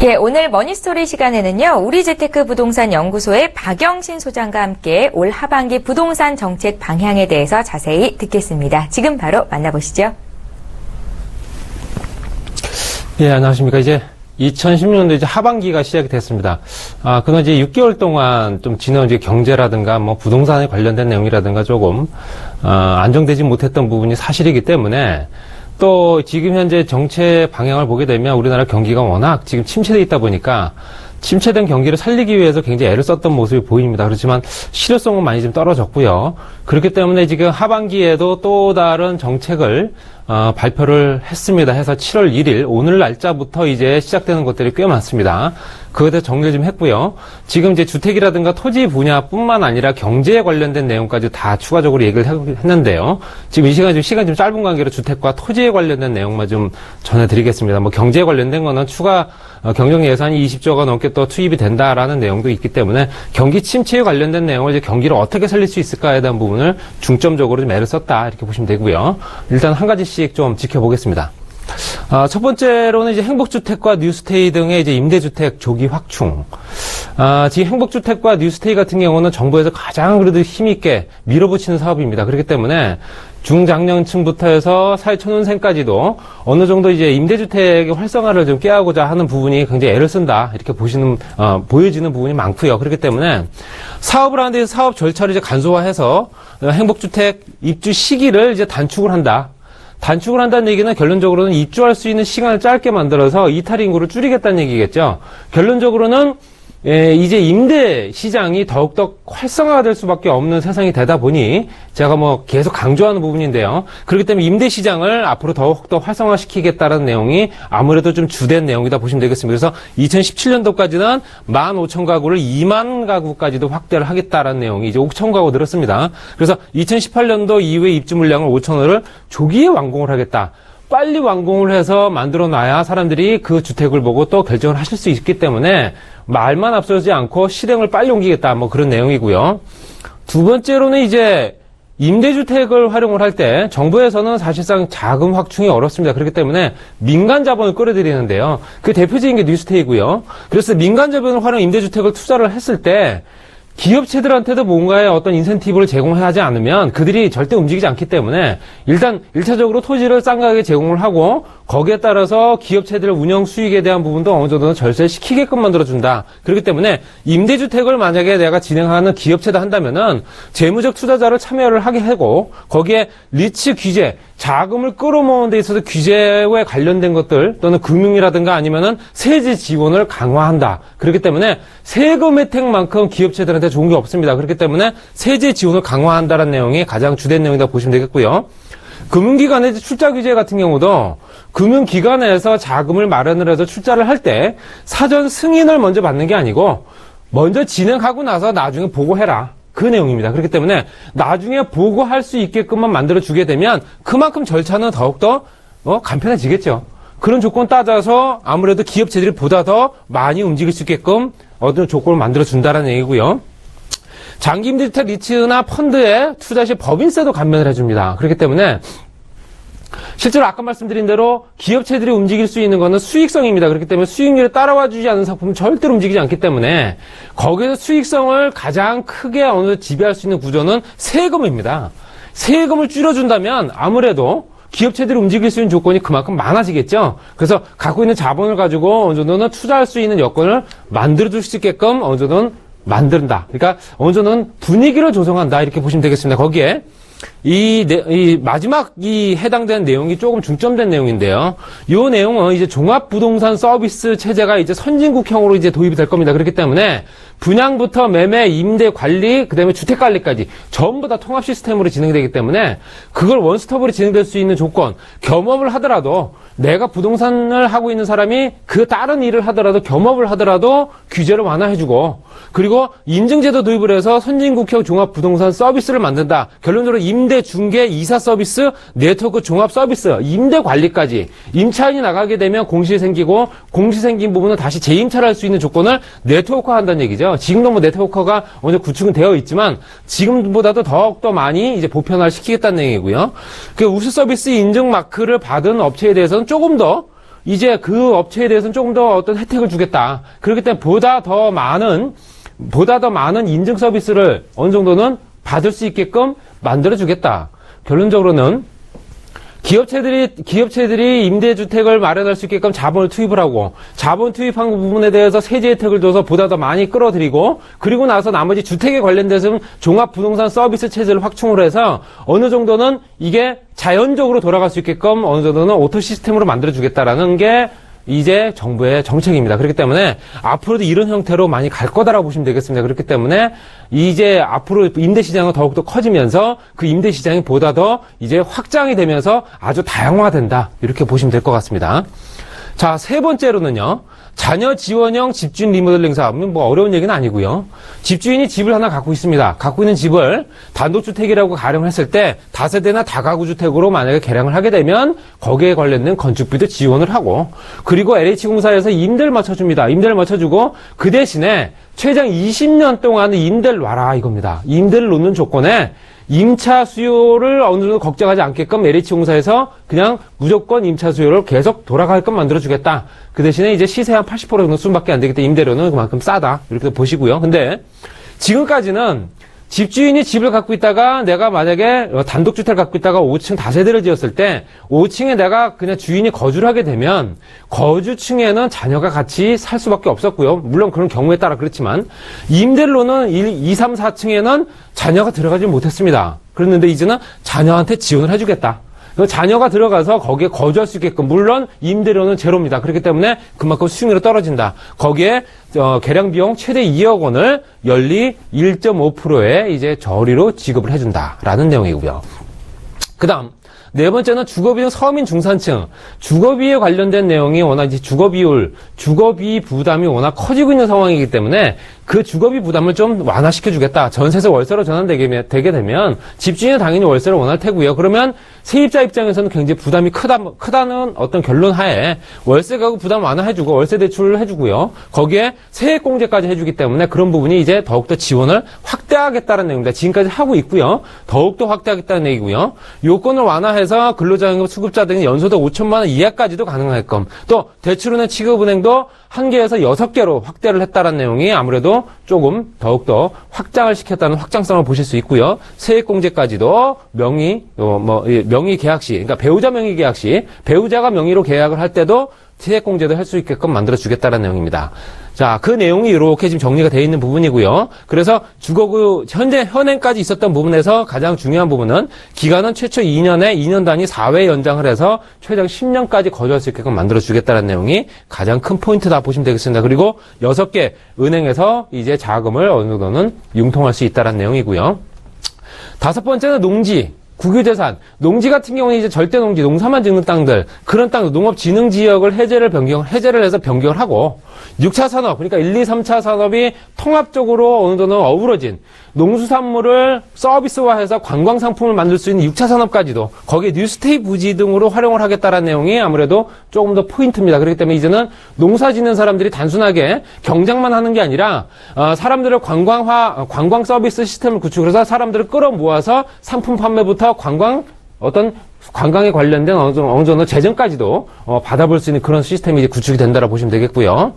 예, 오늘 머니스토리 시간에는요, 우리재테크 부동산 연구소의 박영신 소장과 함께 올 하반기 부동산 정책 방향에 대해서 자세히 듣겠습니다. 지금 바로 만나보시죠. 예, 안녕하십니까. 이제 2016년도 이제 하반기가 시작이 됐습니다. 그건 이제 6개월 동안 좀 지난 이제 경제라든가 뭐 부동산에 관련된 내용이라든가 조금, 안정되지 못했던 부분이 사실이기 때문에 또 지금 현재 정책 방향을 보게 되면 우리나라 경기가 워낙 지금 침체되어 있다 보니까 침체된 경기를 살리기 위해서 굉장히 애를 썼던 모습이 보입니다. 그렇지만 실효성은 많이 좀 떨어졌고요. 그렇기 때문에 지금 하반기에도 또 다른 정책을 발표를 했습니다. 해서 7월 1일 오늘 날짜부터 이제 시작되는 것들이 꽤 많습니다. 그거에 대해서 정리를 좀 했고요. 지금 이제 주택이라든가 토지 분야뿐만 아니라 경제에 관련된 내용까지 다 추가적으로 얘기를 했는데요. 지금 이 시간이 좀 짧은 관계로 주택과 토지에 관련된 내용만 좀 전해드리겠습니다. 뭐 경제에 관련된 거는 추가 경정 예산이 20조가 넘게 또 투입이 된다라는 내용도 있기 때문에 경기 침체에 관련된 내용을 이제 경기를 어떻게 살릴 수 있을까에 대한 부분을 중점적으로 좀 애를 썼다 이렇게 보시면 되고요. 일단 한 가지씩 좀 지켜보겠습니다. 첫 번째로는 이제 행복주택과 뉴스테이 등의 이제 임대주택 조기 확충. 지금 행복주택과 뉴스테이 같은 경우는 정부에서 가장 그래도 힘있게 밀어붙이는 사업입니다. 그렇기 때문에 중장년층부터 해서 사회초년생까지도 어느 정도 이제 임대주택의 활성화를 좀 꾀하고자 하는 부분이 굉장히 애를 쓴다. 이렇게 보여지는 부분이 많고요. 그렇기 때문에 사업을 하는데 사업 절차를 이제 간소화해서 행복주택 입주 시기를 이제 단축을 한다. 단축을 한다는 얘기는 결론적으로는 입주할 수 있는 시간을 짧게 만들어서 이탈 인구를 줄이겠다는 얘기겠죠. 결론적으로는 이제 임대 시장이 더욱더 활성화가 될 수밖에 없는 세상이 되다 보니 제가 뭐 계속 강조하는 부분인데요. 그렇기 때문에 임대 시장을 앞으로 더욱더 활성화시키겠다는 내용이 아무래도 좀 주된 내용이다 보시면 되겠습니다. 그래서 2017년도까지는 15,000가구를 2만 가구까지도 확대를 하겠다라는 내용이 이제 5,000가구 늘었습니다. 그래서 2018년도 이후에 입주 물량을 5,000호를 조기에 완공을 하겠다. 빨리 완공을 해서 만들어 놔야 사람들이 그 주택을 보고 또 결정을 하실 수 있기 때문에 말만 앞서지 않고 실행을 빨리 옮기겠다. 뭐 그런 내용이고요. 두 번째로는 이제 임대주택을 활용을 할 때 정부에서는 사실상 자금 확충이 어렵습니다. 그렇기 때문에 민간 자본을 끌어들이는데요. 그 대표적인 게 뉴스테이고요. 그래서 민간 자본을 활용 임대주택을 투자를 했을 때 기업체들한테도 뭔가의 어떤 인센티브를 제공하지 않으면 그들이 절대 움직이지 않기 때문에 일단 1차적으로 토지를 싼 가격에 제공을 하고 거기에 따라서 기업체들의 운영 수익에 대한 부분도 어느 정도는 절세시키게끔 만들어준다. 그렇기 때문에 임대주택을 만약에 내가 진행하는 기업체다 한다면은 재무적 투자자를 참여를 하게 하고 거기에 리츠 규제, 자금을 끌어모으는 데 있어서 규제에 관련된 것들 또는 금융이라든가 아니면은 세제 지원을 강화한다. 그렇기 때문에 세금 혜택만큼 기업체들한테 좋은 게 없습니다. 그렇기 때문에 세제 지원을 강화한다는 내용이 가장 주된 내용이다 보시면 되겠고요. 금융기관의 출자 규제 같은 경우도 금융기관에서 자금을 마련을 해서 출자를 할 때 사전 승인을 먼저 받는 게 아니고 먼저 진행하고 나서 나중에 보고해라. 그 내용입니다. 그렇기 때문에 나중에 보고할 수 있게끔만 만들어주게 되면 그만큼 절차는 더욱더 간편해지겠죠. 그런 조건 따져서 아무래도 기업체들이 보다 더 많이 움직일 수 있게끔 어떤 조건을 만들어준다는 얘기고요. 장기 임대주택 리츠나 펀드에 투자 시 법인세도 감면을 해줍니다. 그렇기 때문에 실제로 아까 말씀드린 대로 기업체들이 움직일 수 있는 것은 수익성입니다. 그렇기 때문에 수익률에 따라와 주지 않는 상품은 절대로 움직이지 않기 때문에 거기에서 수익성을 가장 크게 어느 정도 지배할 수 있는 구조는 세금입니다. 세금을 줄여준다면 아무래도 기업체들이 움직일 수 있는 조건이 그만큼 많아지겠죠. 그래서 갖고 있는 자본을 가지고 어느 정도는 투자할 수 있는 여건을 만들어줄 수 있게끔 어느 정도는 만든다. 그러니까 어느 정도는 분위기를 조성한다. 이렇게 보시면 되겠습니다. 거기에 마지막 해당되는 내용이 조금 중점된 내용인데요. 이 내용은 이제 종합부동산 서비스 체제가 이제 선진국형으로 이제 도입이 될 겁니다. 그렇기 때문에 분양부터 매매, 임대 관리, 그 다음에 주택 관리까지 전부 다 통합 시스템으로 진행되기 때문에 그걸 원스톱으로 진행될 수 있는 조건, 겸업을 하더라도 내가 부동산을 하고 있는 사람이 그 다른 일을 하더라도 겸업을 하더라도 규제를 완화해주고 그리고 인증제도 도입을 해서 선진국형 종합부동산 서비스를 만든다. 결론적으로 임대, 중개, 이사 서비스, 네트워크 종합 서비스, 임대 관리까지 임차인이 나가게 되면 공시 생기고 공시 생긴 부분은 다시 재임차를 할 수 있는 조건을 네트워크화한다는 얘기죠. 지금도 뭐 네트워크가 어느 구축은 되어 있지만 지금보다도 더욱더 많이 이제 보편화를 시키겠다는 얘기고요. 그 우수 서비스 인증 마크를 받은 업체에 대해서는 조금 더 이제 그 업체에 대해서는 조금 더 어떤 혜택을 주겠다. 그렇기 때문에 보다 더 많은 인증 서비스를 어느 정도는 받을 수 있게끔 만들어주겠다. 결론적으로는 기업체들이 임대주택을 마련할 수 있게끔 자본을 투입을 하고, 자본 투입한 부분에 대해서 세제 혜택을 줘서 보다 더 많이 끌어들이고, 그리고 나서 나머지 주택에 관련돼서는 종합부동산 서비스 체제를 확충을 해서 어느 정도는 이게 자연적으로 돌아갈 수 있게끔 어느 정도는 오토 시스템으로 만들어주겠다라는 게 이제 정부의 정책입니다. 그렇기 때문에 앞으로도 이런 형태로 많이 갈 거다라고 보시면 되겠습니다. 그렇기 때문에 이제 앞으로 임대시장은 더욱더 커지면서 그 임대시장이 보다 더 이제 확장이 되면서 아주 다양화된다. 이렇게 보시면 될 것 같습니다. 자, 세 번째로는요. 자녀 지원형 집주인 리모델링 사업. 뭐 어려운 얘기는 아니고요. 집주인이 집을 하나 갖고 있습니다. 갖고 있는 집을 단독주택이라고 가령을 했을 때 다세대나 다가구주택으로 만약에 개량을 하게 되면 거기에 관련된 건축비도 지원을 하고, 그리고 LH공사에서 임대를 맞춰줍니다. 임대를 맞춰주고 그 대신에 최장 20년 동안 임대를 놔라 이겁니다. 임대를 놓는 조건에 임차 수요를 어느 정도 걱정하지 않게끔 LH공사에서 그냥 무조건 임차 수요를 계속 돌아가게끔 만들어주겠다. 그 대신에 이제 시세 한 80% 정도 수준밖에 안 되기 때문에 임대료는 그만큼 싸다. 이렇게 보시고요. 근데 지금까지는 집주인이 집을 갖고 있다가 내가 만약에 단독주택을 갖고 있다가 5층 다세대를 지었을 때 5층에 내가 그냥 주인이 거주를 하게 되면 거주층에는 자녀가 같이 살 수밖에 없었고요. 물론 그런 경우에 따라 그렇지만 임대료는 2, 3, 4층에는 자녀가 들어가지 못했습니다. 그랬는데 이제는 자녀한테 지원을 해주겠다. 자녀가 들어가서 거기에 거주할 수 있게끔, 물론 임대료는 제로입니다. 그렇기 때문에 그만큼 수익률이 떨어진다. 거기에 개량 비용 최대 2억 원을 연리 1.5%의 이제 저리로 지급을 해준다라는 내용이고요. 그다음 네 번째는 주거비용 서민 중산층. 주거비에 관련된 내용이 워낙 이제 주거비 부담이 워낙 커지고 있는 상황이기 때문에 그 주거비 부담을 좀 완화시켜주겠다. 전세에서 월세로 전환되게 되면 집주인은 당연히 월세를 원할 테고요. 그러면 세입자 입장에서는 굉장히 부담이 크다는 어떤 결론 하에 월세 가구 부담 완화해주고 월세 대출을 해주고요. 거기에 세액공제까지 해주기 때문에 그런 부분이 이제 더욱더 지원을 확대하겠다는 내용입니다. 지금까지 하고 있고요. 더욱더 확대하겠다는 얘기고요. 요건을 완화해서 근로자임금 수급자 등이 연소득 5천만 원 이하까지도 가능하게끔, 또 대출은행 취급은행도 1개에서 6개로 확대를 했다는 내용이 아무래도 조금 더욱더 확장을 시켰다는 확장성을 보실 수 있고요. 세액공제까지도 명의 계약 시, 그러니까 배우자 명의 계약 시, 배우자가 명의로 계약을 할 때도 세액공제도 할 수 있게끔 만들어주겠다는 내용입니다. 자, 그 내용이 이렇게 지금 정리가 되어 있는 부분이고요. 그래서 주거구 현행까지 있었던 부분에서 가장 중요한 부분은 기간은 최초 2년에 2년 단위 4회 연장을 해서 최장 10년까지 거주할 수 있게끔 만들어주겠다는 내용이 가장 큰 포인트다 보시면 되겠습니다. 그리고 6개 은행에서 이제 자금을 어느 정도는 융통할 수 있다는 내용이고요. 다섯 번째는 농지. 국유재산. 농지 같은 경우는 이제 절대 농지, 농사만 짓는 땅들, 그런 땅, 농업진흥지역을 해제를 해서 변경을 하고, 6차 산업, 그러니까 1, 2, 3차 산업이 통합적으로 어느 정도 어우러진 농수산물을 서비스화해서 관광상품을 만들 수 있는 6차 산업까지도 거기에 뉴스테이 부지 등으로 활용을 하겠다는 내용이 아무래도 조금 더 포인트입니다. 그렇기 때문에 이제는 농사 짓는 사람들이 단순하게 경작만 하는 게 아니라 사람들을 관광 서비스 시스템을 구축을 해서 사람들을 끌어모아서 상품 판매부터 관광에 관련된 어느 정도 재정까지도 받아볼 수 있는 그런 시스템이 이제 구축이 된다고 보시면 되겠고요.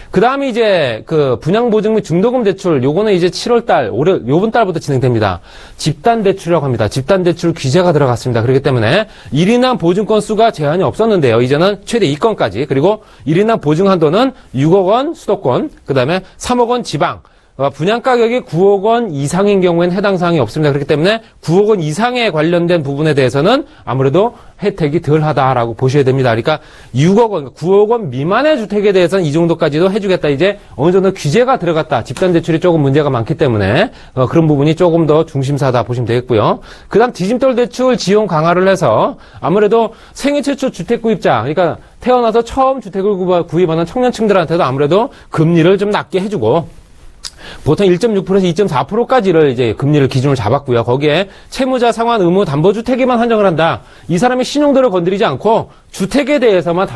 그 다음에 이제 그 분양보증 및 중도금 대출, 요거는 이제 7월달, 요번 달부터 진행됩니다. 집단대출이라고 합니다. 집단대출 규제가 들어갔습니다. 그렇기 때문에 1인당 보증 건수가 제한이 없었는데요. 이제는 최대 2건까지, 그리고 1인당 보증 한도는 6억 원 수도권, 그 다음에 3억 원 지방, 분양 가격이 9억 원 이상인 경우에는 해당 사항이 없습니다. 그렇기 때문에 9억 원 이상에 관련된 부분에 대해서는 아무래도 혜택이 덜하다라고 보셔야 됩니다. 그러니까 6억 원, 9억 원 미만의 주택에 대해서는 이 정도까지도 해주겠다. 이제 어느 정도 규제가 들어갔다. 집단대출이 조금 문제가 많기 때문에 그런 부분이 조금 더 중심사다 보시면 되겠고요. 그 다음 디지털 대출 지원 강화를 해서 아무래도 생애 최초 주택 구입자, 그러니까 태어나서 처음 주택을 구입하는 청년층들한테도 아무래도 금리를 좀 낮게 해주고, 보통 1.6%에서 2.4%까지를 이제 금리를 기준으로 잡았고요. 거기에 채무자 상환 의무 담보주택에만 한정을 한다. 이 사람의 신용도를 건드리지 않고 주택에 대해서만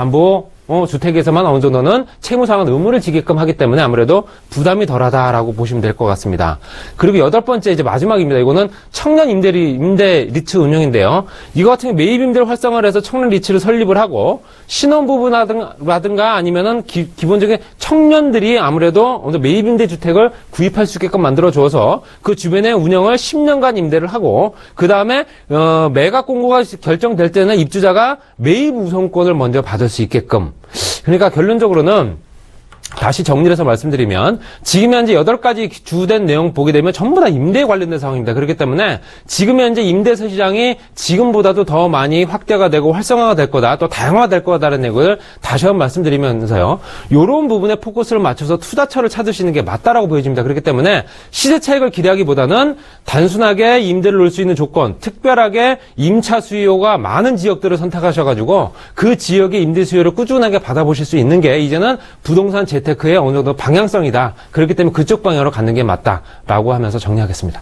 주택에서만 어느 정도는 채무 상환 의무를 지게끔 하기 때문에 아무래도 부담이 덜하다라고 보시면 될 것 같습니다. 그리고 여덟 번째 이제 마지막입니다. 이거는 청년 임대 리츠 운영인데요. 이거 같은 경우 매입 임대를 활성화를 해서 청년 리츠를 설립을 하고 신혼부부라든가 아니면은 기본적인 청년들이 아무래도 매입임대 주택을 구입할 수 있게끔 만들어 줘서 그 주변의 운영을 10년간 임대를 하고 그 다음에 매각 공고가 결정될 때는 입주자가 매입 우선권을 먼저 받을 수 있게끔. 그러니까 결론적으로는 다시 정리를 해서 말씀드리면 지금 현재 8가지 주된 내용 보게 되면 전부 다 임대에 관련된 상황입니다. 그렇기 때문에 지금 현재 임대차 시장이 지금보다도 더 많이 확대가 되고 활성화가 될 거다, 또 다양화가 될 거다라는 얘기를 다시 한번 말씀드리면서요. 이런 부분에 포커스를 맞춰서 투자처를 찾으시는 게 맞다라고 보여집니다. 그렇기 때문에 시세 차익을 기대하기보다는 단순하게 임대를 놓을 수 있는 조건, 특별하게 임차 수요가 많은 지역들을 선택하셔가지고 그 지역의 임대 수요를 꾸준하게 받아보실 수 있는 게 이제는 부동산 재테크의 어느 정도 방향성이다. 그렇기 때문에 그쪽 방향으로 가는 게 맞다라고 하면서 정리하겠습니다.